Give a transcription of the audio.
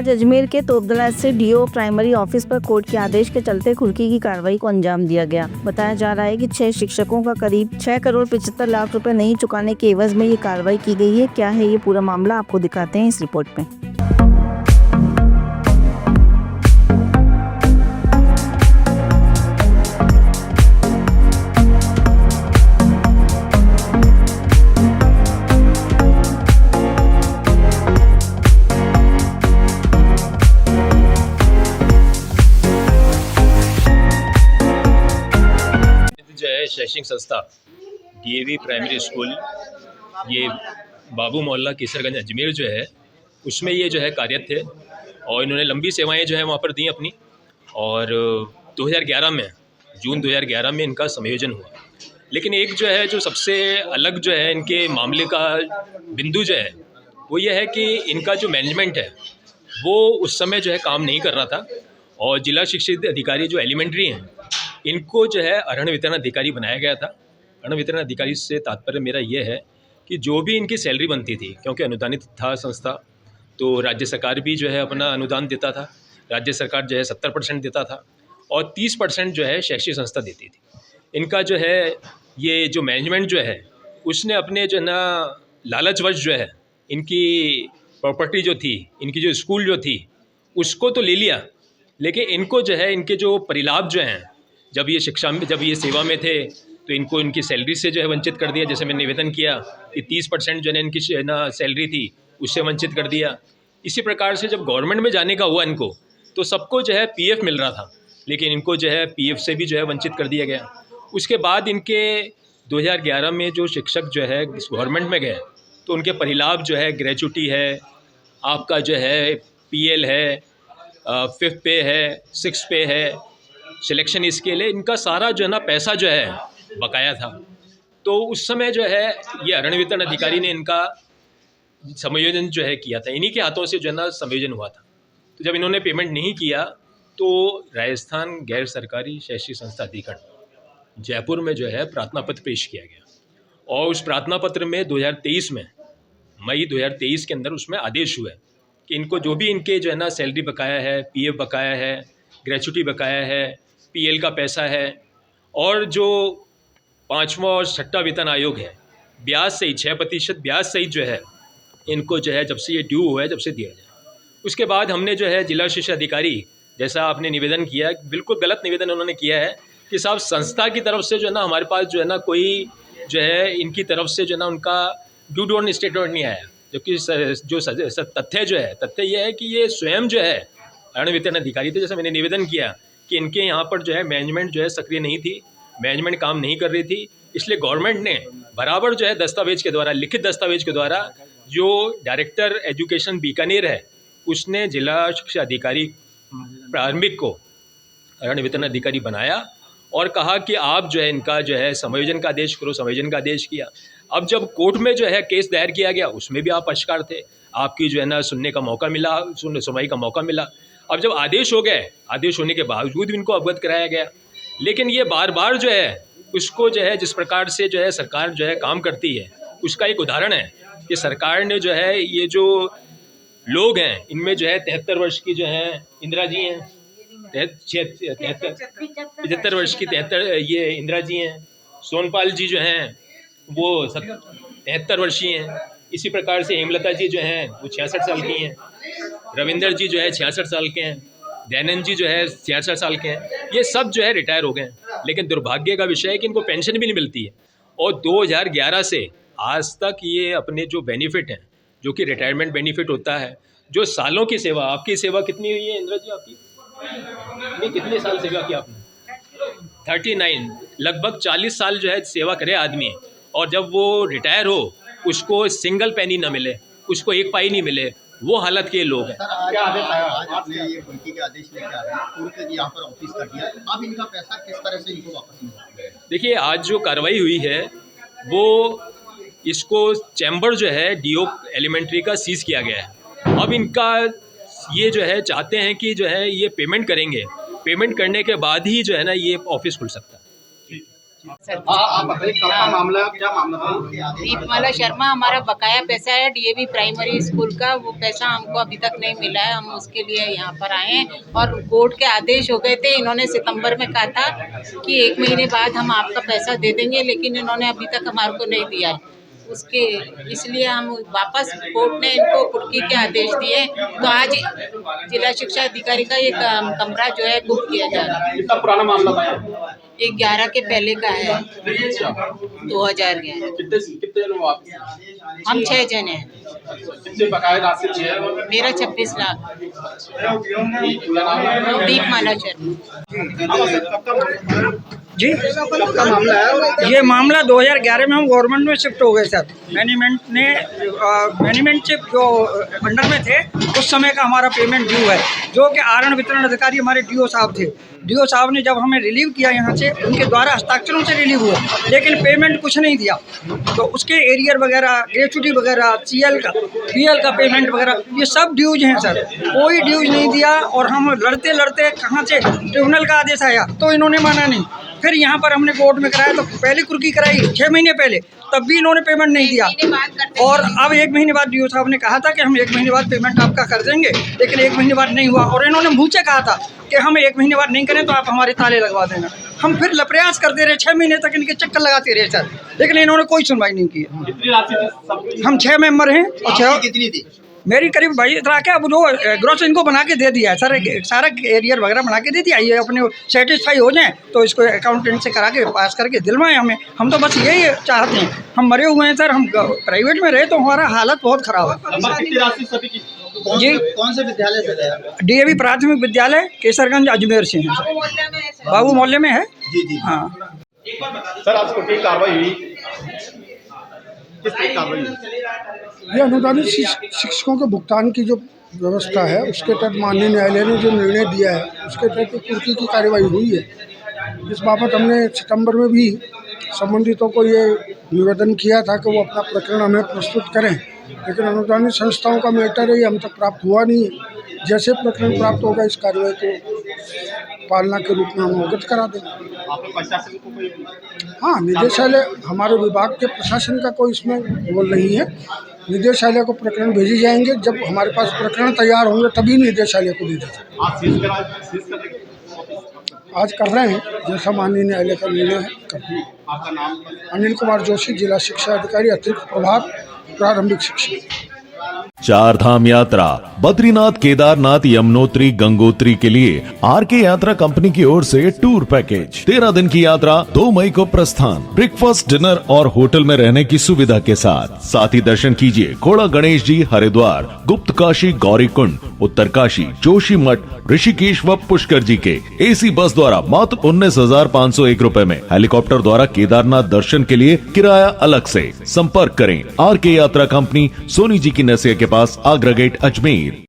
आज अजमेर के तोपदला से डीओ प्राइमरी ऑफिस पर कोर्ट के आदेश के चलते कुर्की की कार्रवाई को अंजाम दिया गया। बताया जा रहा है कि 6 शिक्षकों का करीब 6 करोड़ 75 लाख रुपए नहीं चुकाने के एवज में ये कार्रवाई की गई है। क्या है ये पूरा मामला, आपको दिखाते हैं इस रिपोर्ट में। जो है शैक्षणिक संस्था डीएवी प्राइमरी स्कूल, ये बाबू मोहल्ला केसरगंज अजमेर जो है, उसमें ये जो है कार्यरत थे और इन्होंने लंबी सेवाएं जो है वहाँ पर दी अपनी। और 2011 में जून 2011 में इनका समायोजन हुआ। लेकिन एक जो है जो सबसे अलग जो है इनके मामले का बिंदु जो है वो ये है कि इनका जो मैनेजमेंट है वो उस समय जो है काम नहीं कर रहा था। और जिला शिक्षित अधिकारी जो एलिमेंट्री हैं इनको जो है अरण्य वितरण अधिकारी बनाया गया था। अरण्य वितरण अधिकारी से तात्पर्य मेरा ये है कि जो भी इनकी सैलरी बनती थी, क्योंकि अनुदानित था संस्था, तो राज्य सरकार भी जो है अपना अनुदान देता था। राज्य सरकार जो है 70% देता था और 30% जो है शैक्षिक संस्था देती थी। इनका जो है ये जो मैनेजमेंट जो है उसने अपने जो ना लालचवश जो है इनकी प्रॉपर्टी जो थी, इनकी जो स्कूल जो थी उसको तो ले लिया, लेकिन इनको जो है इनके जो परिलाभ जो हैं, जब ये शिक्षा में, जब ये सेवा में थे तो इनको इनकी सैलरी से जो है वंचित कर दिया। जैसे मैंने निवेदन किया कि 30% जो है इनकी ना सैलरी थी उससे वंचित कर दिया। इसी प्रकार से जब गवर्नमेंट में जाने का हुआ इनको, तो सबको जो है पीएफ मिल रहा था, लेकिन इनको जो है पीएफ से भी जो है वंचित कर दिया गया। उसके बाद इनके 2011 में जो शिक्षक जो है गवर्नमेंट में गए तो उनके परिलाभ जो है ग्रेचुटी है, आपका जो है पीएल है, 5th पे है, 6th पे है, सिलेक्शन स्केल है, इनका सारा जो है ना पैसा जो है बकाया था। तो उस समय जो है ये अरण्य वितरण अधिकारी ने इनका समायोजन जो है किया था, इन्हीं के हाथों से जो है ना समायोजन हुआ था। तो जब इन्होंने पेमेंट नहीं किया तो राजस्थान गैर सरकारी शैक्षिक संस्था अधिकरण जयपुर में जो है प्रार्थना पत्र पेश किया गया। और उस प्रार्थना पत्र में 2023 में मई 2023 के अंदर उसमें आदेश हुए कि इनको जो भी इनके जो है ना सैलरी बकाया है, पीएफ बकाया है, ग्रेचुटी बकाया है, पीएल का पैसा है, और जो 5वां और 6वां वेतन आयोग है, ब्याज सहित 6% ब्याज सहित जो है इनको जो है जब से ये ड्यू हुआ है जब से दिया जाए। उसके बाद हमने जो है जिला शिक्षा अधिकारी, जैसा आपने निवेदन किया, बिल्कुल गलत निवेदन उन्होंने किया है कि साहब संस्था की तरफ से जो है ना हमारे पास जो है ना कोई जो है इनकी तरफ से जो है ना उनका ड्यू डोंट स्टेटमेंट नहीं आया। जबकि जो तथ्य ये है कि ये स्वयं जो है अरण्य वितरण अधिकारी थे। जैसे मैंने निवेदन किया कि इनके यहाँ पर जो है मैनेजमेंट जो है सक्रिय नहीं थी, मैनेजमेंट काम नहीं कर रही थी, इसलिए गवर्नमेंट ने बराबर जो है दस्तावेज के द्वारा, लिखित दस्तावेज के द्वारा, जो डायरेक्टर एजुकेशन बीकानेर है उसने जिला शिक्षा अधिकारी प्रारंभिक को अरण्य वितरण अधिकारी बनाया और कहा कि आप जो है इनका जो है समायोजन का आदेश करो। समायोजन का आदेश किया। अब जब कोर्ट में जो है केस दायर किया गया उसमें भी आप पक्षकार थे, आपकी जो है ना सुनने का मौका मिला, सुनवाई का मौका मिला। अब जब आदेश हो गए, आदेश होने के बावजूद भी इनको अवगत कराया गया, लेकिन ये बार बार जो है उसको जो है जिस प्रकार से जो है सरकार जो है काम करती है उसका एक उदाहरण है कि सरकार ने जो है ये जो लोग हैं इनमें जो है 73 वर्ष की जो है इंदिरा जी हैं, 75 वर्ष की 73 ये इंदिरा जी हैं, सोनपाल जी जो हैं वो 73 वर्षीय हैं, इसी प्रकार से हेमलता जी जो हैं वो 66 साल की हैं, रविंदर जी जो है 66 साल के हैं, दयानंद जी जो है 66 साल के हैं। ये सब जो है रिटायर हो गए हैं, लेकिन दुर्भाग्य का विषय है कि इनको पेंशन भी नहीं मिलती है। और 2011 से आज तक ये अपने जो बेनिफिट हैं, जो कि रिटायरमेंट बेनिफिट होता है, जो सालों की सेवा, आपकी सेवा कितनी हुई है इंदिरा जी आपकी? नहीं, कितने साल सेवा की आपने? 39, लगभग 40 साल जो है सेवा करे आदमी, और जब वो रिटायर हो उसको सिंगल पेनी ना मिले, उसको एक पाई नहीं मिले, वो हालत के लोग हैं। क्या आदेश आया? आज आपने ये कुर्की के आदेश लेके आ रहे हैं, कोर्ट यहाँ पर ऑफिस कर दिया, अब इनका पैसा किस तरह से इनको वापस मिलेगा? देखिए, आज जो कार्रवाई हुई है वो इसको चैम्बर जो है डीओ एलिमेंट्री का सीज किया गया है। अब इनका ये जो है चाहते हैं कि जो है ये पेमेंट करेंगे, पेमेंट करने के बाद ही जो है ना ये ऑफिस खुल सकता है। आप बताइए कब का मामला है, क्या मामला था? दीपमाला शर्मा, हमारा बकाया पैसा है डीएवी प्राइमरी स्कूल का, वो पैसा हमको अभी तक नहीं मिला है। हम उसके लिए यहाँ पर आए हैं और कोर्ट के आदेश हो गए थे। इन्होंने सितंबर में कहा था कि 1 महीने बाद हम आपका पैसा दे देंगे, लेकिन इन्होंने अभी तक हमारे को नहीं दिया है। उसके इसलिए हम वापस कोर्ट ने इनको कुर्की के आदेश दिए, तो आज जिला शिक्षा अधिकारी का ये कमरा जो है बुक किया जा रहा है। कितना पुराना मामला था? 11 के पहले का है, 2011। कितने लोग आप? हम 6 जन हैं। कितने बकाया राशि है? मेरा 26 लाख। पूरा नाम है? दीपमाला शर्मा। जी, कब का मामला है? ये मामला 2011 में हम गवर्नमेंट में शिफ्ट हो गए सर। मैनेजमेंट से जो अंडर में थे उस समय का हमारा पेमेंट ड्यू है, जो कि आरण वितरण अधिकारी हमारे डीओ साहब थे। डीओ साहब ने जब हमें रिलीव किया यहाँ से, उनके द्वारा हस्ताक्षरों से रिलीव हुआ, लेकिन पेमेंट कुछ नहीं दिया। तो उसके एरियर वगैरह, ग्रेचुटी वगैरह, सीएल का, पीएल का पेमेंट वगैरह, ये सब ड्यूज हैं सर। कोई ड्यूज नहीं दिया और हम लड़ते लड़ते कहाँ से ट्रिब्यूनल का आदेश आया तो इन्होंने माना नहीं। फिर यहाँ पर हमने कोर्ट में कराया, तो पहले कुर्की कराई 6 महीने पहले, तब भी इन्होंने पेमेंट नहीं दिया। और अब 1 महीने बाद डीओ साहब ने कहा था कि हम 1 महीने बाद पेमेंट आपका कर देंगे, लेकिन 1 महीने बाद नहीं हुआ। और इन्होंने मुँह से कहा था कि हम 1 महीने बाद नहीं करें तो आप हमारे ताले लगवा देना। हम फिर प्रयास करते रहे, 6 महीने तक इनके चक्कर लगाते रहे सर, लेकिन इन्होंने कोई सुनवाई नहीं की। कितनी राशि थी? हम 6 मेंबर हैं और 6 कितनी थी? मेरी करीब 22 लाख है। अब जो ग्रोस इनको बना के दे दिया है सर, सारा एरियर वगैरह बना के दे दिया। ये अपने सेटिस्फाई हो जाए तो इसको अकाउंटेंट से करा के पास करके दिलवाएं हमें। हम तो बस यही चाहते हैं। हम मरे हुए हैं सर, हम प्राइवेट में रहे तो हमारा हालत बहुत ख़राब है। कितनी राशि सभी की? जी, कौन से विद्यालय से गया? डीएवी प्राथमिक विद्यालय केसरगंज अजमेर से हैं सर। बाबू मोहल्ले में है। जी जी हाँ सर, आज कोर्ट कार्रवाई हुई, किस तरह की कार्रवाई हुई? ये अनुदानित शिक्षकों के भुगतान की जो व्यवस्था है उसके तहत माननीय न्यायालय ने जो निर्णय दिया है उसके तहत कुर्की की कार्रवाई हुई है। इस बाबत हमने सितंबर में भी संबंधितों को ये निवेदन किया था कि वो अपना प्रकरण हमें प्रस्तुत करें, लेकिन अनुदानित संस्थाओं का मैटर है ये हम तक प्राप्त हुआ नहीं है। जैसे प्रकरण प्राप्त होगा इस कार्रवाई को पालना के रूप में हम अवगत करा देंगे। हाँ, निदेशालय, हमारे विभाग के प्रशासन का कोई इसमें रोल नहीं है। निदेशालय को प्रकरण भेजे जाएंगे, जब हमारे पास प्रकरण तैयार होंगे तभी निदेशालय को भेजे जाएंगे। आज कर रहे हैं, जैसा माननीय न्यायालय का निर्णय है कर रहे हैं। आपका नाम? अनिल कुमार जोशी, जिला शिक्षा अधिकारी, अतिरिक्त प्रभाग प्रारंभिक शिक्षा। 4 धाम यात्रा बद्रीनाथ, केदारनाथ, यमुनोत्री, गंगोत्री के लिए आरके यात्रा कंपनी की ओर से टूर पैकेज। 13 दिन की यात्रा, 2 मई को प्रस्थान। ब्रेकफास्ट, डिनर और होटल में रहने की सुविधा के साथ ही दर्शन कीजिए खोड़ा गणेश जी, हरिद्वार, गुप्त काशी, गौरी कुंड, उत्तर काशी, जोशी मठ, ऋषिकेश व पुष्कर जी के एसी बस द्वारा मात्र 19,501 रुपए में। हेलीकॉप्टर द्वारा केदारनाथ दर्शन के लिए किराया अलग से। संपर्क करें आरके यात्रा कंपनी, सोनी जी की नसिया के पास, आगरा गेट, अजमेर।